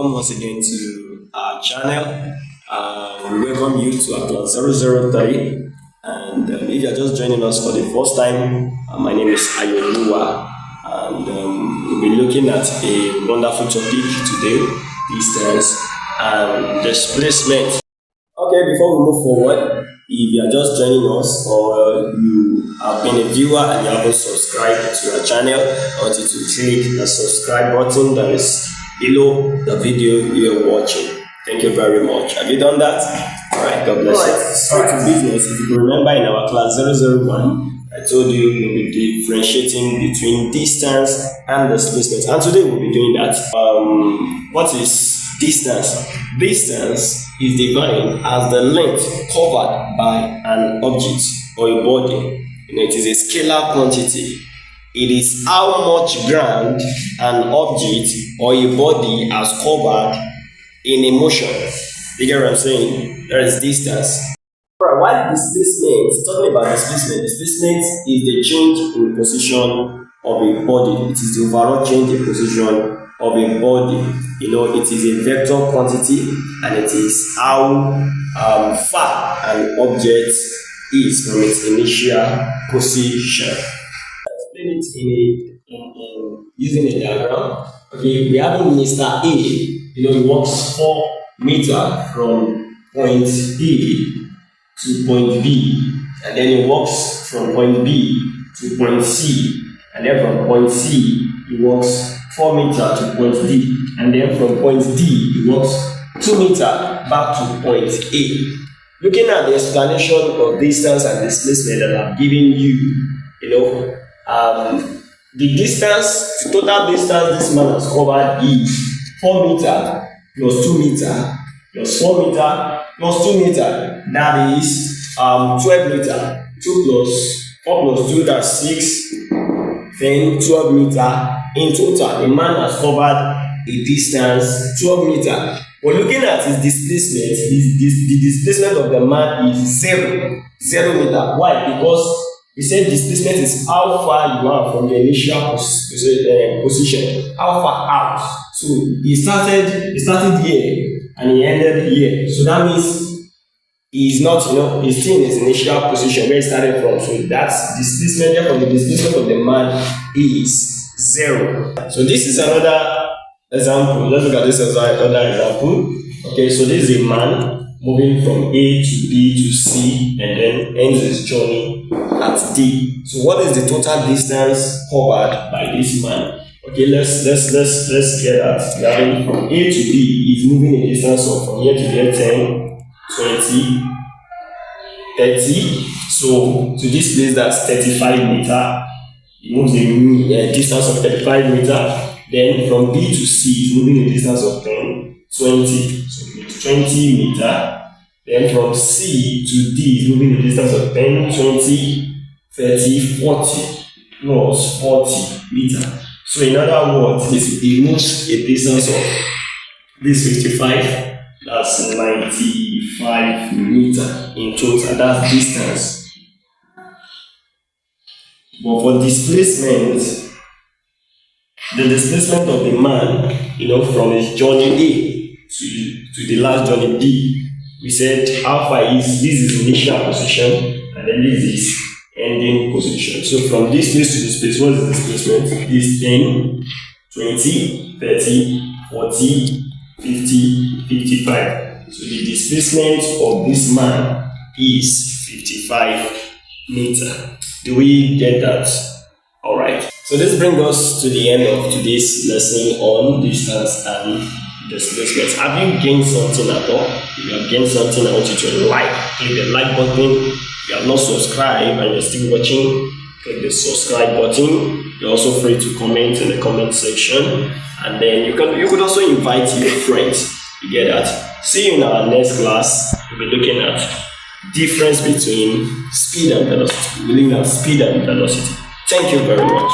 welcome once again to our channel. We welcome you to our class 003. And if you're just joining us for the first time, my name is Ayoluwa, and we'll be looking at a wonderful topic today: distance and displacement. Okay, before we move forward, if you are just joining us or you have been a viewer and you haven't subscribed to our channel, I want you to click the subscribe button that is below the video you're watching. Thank you very much. Have you done that? Alright, God bless you. Straight to business. If you can remember in our class 001, I told you we'll be differentiating between distance and displacement. And today we'll be doing that. What is distance? Distance is defined as the length covered by an object or a body. It is a scalar quantity. It is how much ground an object or a body has covered in a motion. You get what I'm saying? There is distance. Alright, while displacement, talking about displacement is the change in position of a body. It is the overall change in position of a body. It is a vector quantity, and it is how far an object is from its initial position. Explain it in using a diagram. Okay, we have Mr. A. He walks 4 meters from point A to point B, and then he walks from point B to point C, and then from point C he walks 4 meters to point D, and then from point D he walks 2 meters back to point A. Looking at the explanation of distance and displacement that I've given you, the distance, the total distance this man has covered is 4 meters plus 2 meters plus 4 meters plus 2 meters. That is 12 meters. 2 plus 4 plus 2, that's 6. Then 12 meters in total. The man has covered a distance 12 meters. But looking at his displacement, the displacement of the man is 0 meter. Why? Because we said displacement is how far you are from the initial position, how far out. So he started here and he ended here. So that means he's not, he's still in his initial position where he started from. So that's displacement. Therefore, the displacement of the man is 0. So this is another example. Let's look at this as another example. Okay, so this is a man moving from A to B to C and then ends his journey at D. So what is the total distance covered by this man? Okay, let's get that. We are from A to B. He's moving a distance of from here to there 10, 20, 30. So to this place that's 35 meters. He moves a distance of 35 meters. Then from B to C, he's moving a distance of 10, 20. So 20 meters. Then from C to D, he's moving a distance of 10, 20, 30, 40 plus 40 meters. So in other words, he moves a distance of this 55, that's 95 meters in total. That's distance. But for displacement, the displacement of the man, from his journey A to the last journey B, we said how far is this is initial position and then this is ending position. So from this place to this place, what is the displacement? Is 10, 20, 30, 40, 50, 55. So the displacement of this man is 55 meters. Do we get that? Alright. So this brings us to the end of today's lesson on distance and displacement. Have you gained something at all? If you have gained something, I want you to click the like button. If you have not subscribed and you're still watching, click the subscribe button. You're also free to comment in the comment section, and then you could also invite your friends. You get that? See you in our next class. We'll be looking at difference between speed and velocity. We're looking at speed and velocity. Thank you very much.